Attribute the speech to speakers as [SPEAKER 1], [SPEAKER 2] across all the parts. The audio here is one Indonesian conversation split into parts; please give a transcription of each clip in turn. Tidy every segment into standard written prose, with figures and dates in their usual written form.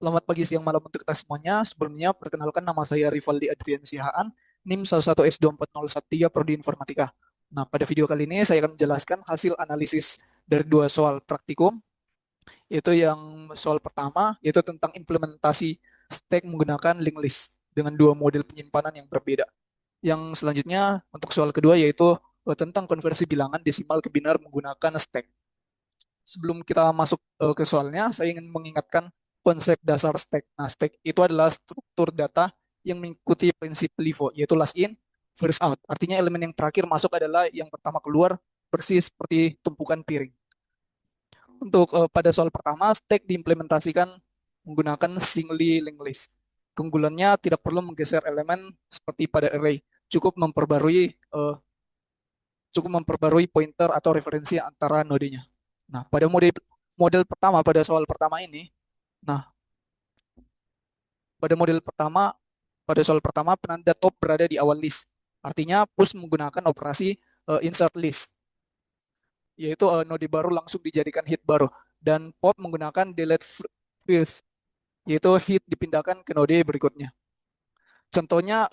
[SPEAKER 1] Selamat pagi, siang, malam untuk kita semuanya. Sebelumnya, perkenalkan nama saya Rivaldi Adrian Sihaan, NIM 11S24013 Prodi Informatika. Nah, pada video kali ini saya akan menjelaskan hasil analisis dari dua soal praktikum, yaitu yang soal pertama, yaitu tentang implementasi stack menggunakan linked list dengan dua model penyimpanan yang berbeda. Yang selanjutnya, untuk soal kedua, yaitu tentang konversi bilangan desimal ke binar menggunakan stack. Sebelum kita masuk ke soalnya, saya ingin mengingatkan konsep dasar stack. Nah, stack itu adalah struktur data yang mengikuti prinsip LIFO, yaitu last in, first out. Artinya elemen yang terakhir masuk adalah yang pertama keluar, persis seperti tumpukan piring. Untuk pada soal pertama, stack diimplementasikan menggunakan singly linked list. Keunggulannya tidak perlu menggeser elemen seperti pada array, cukup memperbarui pointer atau referensi antara nodenya. Nah, pada model pertama pada soal pertama ini, nah, pada model pertama pada soal pertama penanda top berada di awal list. Artinya push menggunakan operasi insert list, yaitu node baru langsung dijadikan hit baru, dan pop menggunakan delete first, yaitu hit dipindahkan ke node berikutnya. Contohnya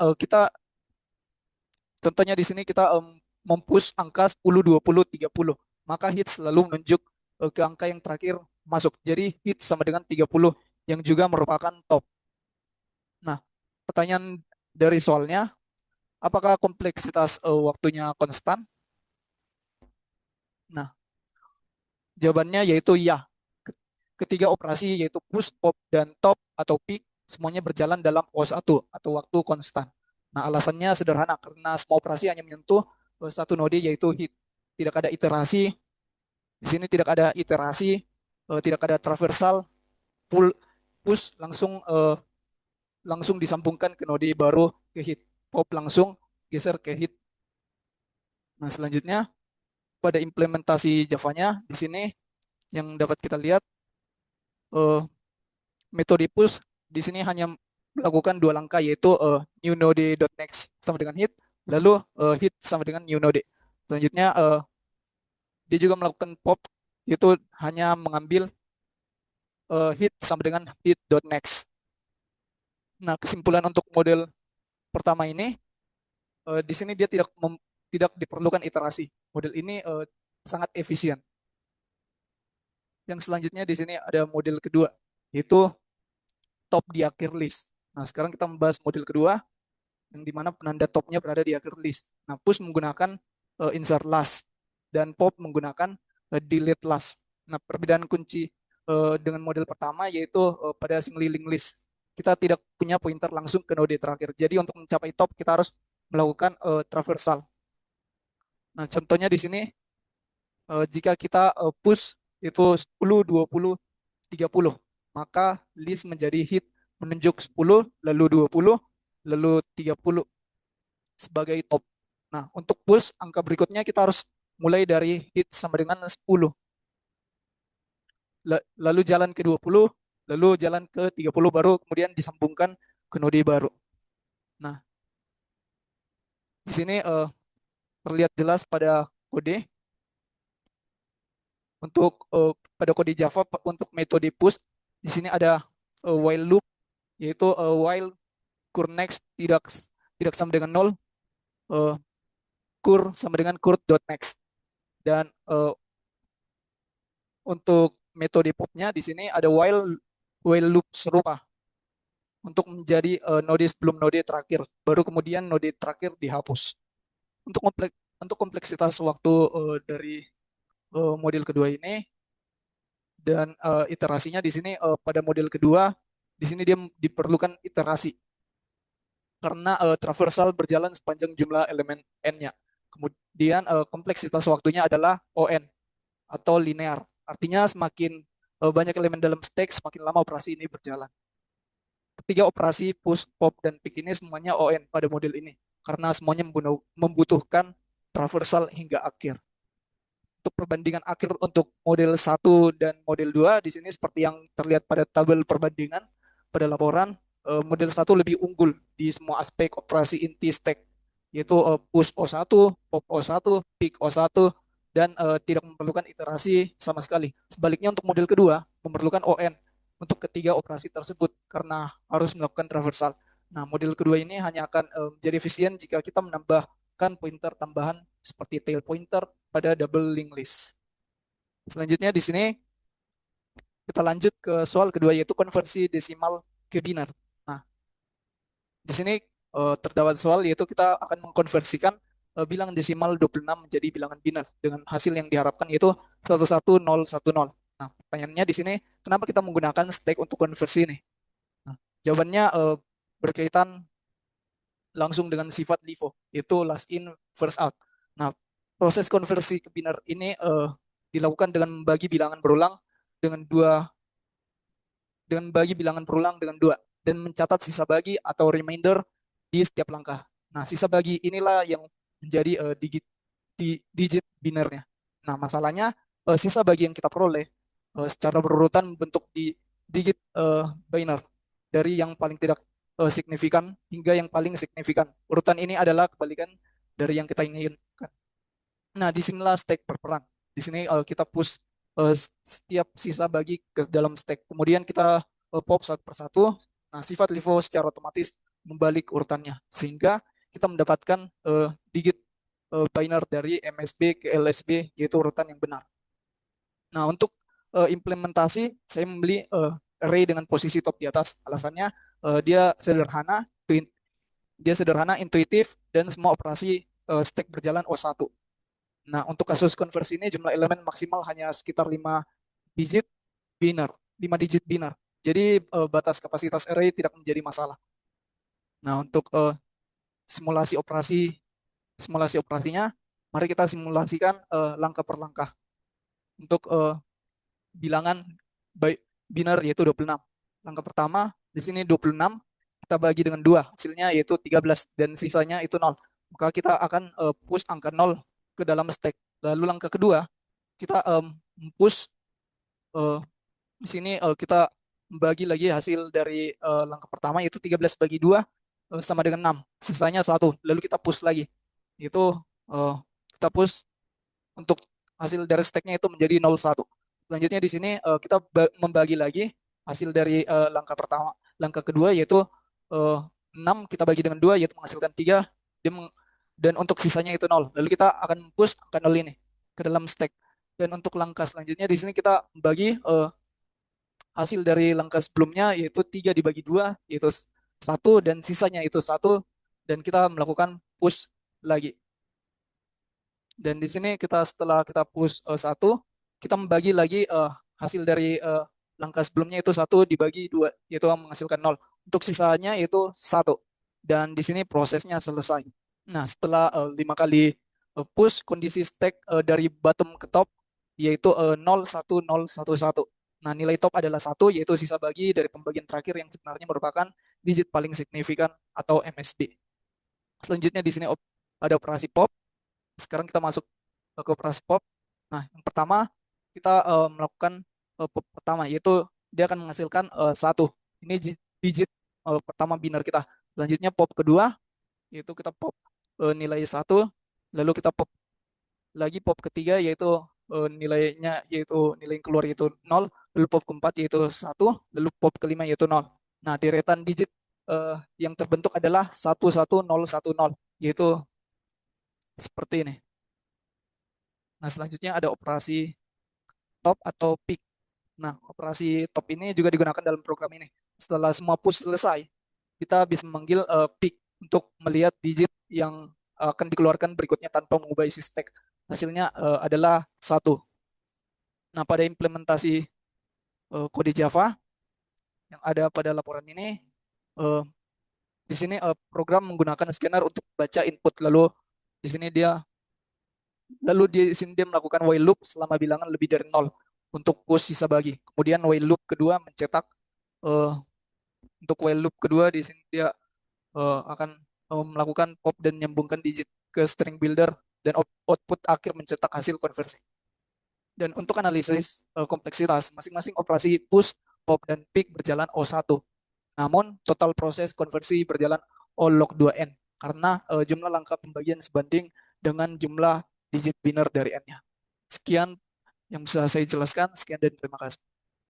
[SPEAKER 1] contohnya di sini kita mempush angka 10, 20, 30. Maka hit selalu menunjuk ke angka yang terakhir masuk. Jadi hit sama dengan 30 yang juga merupakan top. Nah, pertanyaan dari soalnya, apakah kompleksitas waktunya konstan? Nah, jawabannya yaitu ya. Ketiga operasi yaitu push, pop, dan top atau peak semuanya berjalan dalam O1 atau waktu konstan. Nah, alasannya sederhana karena semua operasi hanya menyentuh satu node yaitu hit. Tidak ada iterasi. Di sini tidak ada iterasi, tidak ada traversal, pull, push langsung disambungkan ke node baru ke hit. Pop langsung geser ke hit. Nah, selanjutnya pada implementasi Java-nya di sini yang dapat kita lihat eh, metode push di sini hanya melakukan dua langkah yaitu new node.next sama dengan hit, lalu hit sama dengan new node. Selanjutnya dia juga melakukan pop, yaitu hanya mengambil hit sama dengan hit.next. Nah, kesimpulan untuk model pertama ini, di sini dia tidak diperlukan iterasi. Model ini sangat efisien. Yang selanjutnya di sini ada model kedua, yaitu top di akhir list. Nah, sekarang kita membahas model kedua, yang dimana penanda topnya berada di akhir list. Nah, push menggunakan insert last, dan pop menggunakan delete last. Nah, perbedaan kunci dengan model pertama yaitu pada single link list. Kita tidak punya pointer langsung ke node terakhir. Jadi untuk mencapai top kita harus melakukan traversal. Nah, contohnya di sini jika kita push itu 10, 20, 30, maka list menjadi hit menunjuk 10, lalu 20, lalu 30 sebagai top. Nah, untuk push angka berikutnya kita harus mulai dari hit sama dengan 10. Lalu jalan ke 20, lalu jalan ke 30 baru kemudian disambungkan ke node baru. Nah, di sini terlihat jelas pada kode. Untuk pada kode Java untuk metode push di sini ada while loop, yaitu while cur next tidak tidak sama dengan 0, uh, cur sama dengan cur.next. Dan untuk metode popnya di sini ada while loop serupa untuk menjadi node sebelum node terakhir, baru kemudian node terakhir dihapus. Untuk kompleksitas waktu dari model kedua ini dan iterasinya di sini pada model kedua di sini dia diperlukan iterasi karena traversal berjalan sepanjang jumlah elemen n-nya. Kemudian kompleksitas waktunya adalah ON atau linear. Artinya semakin banyak elemen dalam stack, semakin lama operasi ini berjalan. Ketiga operasi push, pop, dan pick ini semuanya ON pada model ini karena semuanya membutuhkan traversal hingga akhir. Untuk perbandingan akhir untuk model 1 dan model 2 di sini seperti yang terlihat pada tabel perbandingan pada laporan, model 1 lebih unggul di semua aspek operasi inti stack, yaitu push O1, pop O1, pick O1, dan tidak memerlukan iterasi sama sekali. Sebaliknya untuk model kedua memerlukan ON untuk ketiga operasi tersebut karena harus melakukan traversal. Nah, model kedua ini hanya akan menjadi efisien jika kita menambahkan pointer tambahan seperti tail pointer pada double linked list. Selanjutnya di sini kita lanjut ke soal kedua yaitu konversi desimal ke biner. Nah, di sini terdapat soal yaitu kita akan mengkonversikan bilangan desimal 26 menjadi bilangan biner dengan hasil yang diharapkan yaitu 11010. Nah, pertanyaannya di sini kenapa kita menggunakan stack untuk konversi ini? Nah, jawabannya berkaitan langsung dengan sifat LIFO, yaitu last in first out. Nah, proses konversi ke biner ini dilakukan dengan membagi bilangan berulang dengan dua dengan bagi bilangan berulang dengan dua dan mencatat sisa bagi atau remainder di setiap langkah. Nah, sisa bagi inilah yang menjadi digit binernya. Nah, masalahnya sisa bagi yang kita peroleh secara berurutan bentuk di digit biner dari yang paling tidak signifikan hingga yang paling signifikan. Urutan ini adalah kebalikan dari yang kita inginkan. Nah, disinilah stack berperan. Di sini kita push setiap sisa bagi ke dalam stack. Kemudian kita pop satu persatu. Nah, sifat LIFO secara otomatis membalik urutannya sehingga kita mendapatkan digit binary dari MSB ke LSB yaitu urutan yang benar. Nah, untuk implementasi saya membeli array dengan posisi top di atas. Alasannya dia sederhana, intuitif dan semua operasi stack berjalan O1. Nah, untuk kasus konversi ini jumlah elemen maksimal hanya sekitar 5 digit biner, 5 digit biner. Jadi batas kapasitas array tidak menjadi masalah. Nah, untuk simulasi operasinya, mari kita simulasikan langkah per langkah. Untuk bilangan biner yaitu 26. Langkah pertama di sini 26 kita bagi dengan 2, hasilnya yaitu 13 dan sisanya itu 0. Maka kita akan push angka 0 ke dalam stack. Lalu langkah kedua kita push di sini kita membagi lagi hasil dari langkah pertama yaitu 13 bagi 2 sama dengan 6. Sisanya 1. Lalu kita push lagi. Itu kita push untuk hasil dari stacknya itu menjadi 01. Selanjutnya di sini kita membagi lagi hasil dari langkah pertama, langkah kedua yaitu 6 kita bagi dengan 2 yaitu menghasilkan 3 dan untuk sisanya itu 0. Lalu kita akan push angka 0 ini ke dalam stack. Dan untuk langkah selanjutnya di sini kita membagi hasil dari langkah sebelumnya yaitu 3 dibagi 2 yaitu 1 dan sisanya itu 1 dan kita melakukan push lagi. Dan di sini setelah kita push 1, kita membagi lagi hasil dari langkah sebelumnya itu 1 dibagi 2 yaitu menghasilkan 0. Untuk sisanya itu 1. Dan di sini prosesnya selesai. Nah, setelah 5 kali push kondisi stack dari bottom ke top yaitu 0 1 0 1 1. Nah, nilai top adalah 1 yaitu sisa bagi dari pembagian terakhir yang sebenarnya merupakan digit paling signifikan atau MSB. Selanjutnya di sini ada operasi pop. Sekarang kita masuk ke operasi pop. Nah, yang pertama kita melakukan pop pertama yaitu dia akan menghasilkan 1. Ini digit pertama biner kita. Selanjutnya pop kedua yaitu kita pop nilai 1, lalu kita pop lagi pop ketiga yaitu nilainya yaitu nilai yang keluar yaitu 0, lalu pop keempat yaitu 1, lalu pop kelima yaitu 0. Nah, deretan digit yang terbentuk adalah 11010 yaitu seperti ini. Nah, selanjutnya ada operasi top atau peak. Nah, operasi top ini juga digunakan dalam program ini. Setelah semua push selesai, kita bisa memanggil peak untuk melihat digit yang akan dikeluarkan berikutnya tanpa mengubah isi stack. Hasilnya adalah 1. Nah, pada implementasi kode Java yang ada pada laporan ini, uh, di sini program menggunakan scanner untuk baca input. Di sini dia melakukan while loop selama bilangan lebih dari 0 untuk push sisa bagi. Kemudian while loop kedua mencetak uh, untuk while loop kedua di sini dia akan melakukan pop dan menyambungkan digit ke string builder dan output akhir mencetak hasil konversi. Dan untuk analisis kompleksitas, masing-masing operasi push, pop, dan pick berjalan O1. Namun, total proses konversi berjalan O log 2N karena jumlah langkah pembagian sebanding dengan jumlah digit biner dari N-nya. Sekian yang bisa saya jelaskan. Sekian dan terima kasih.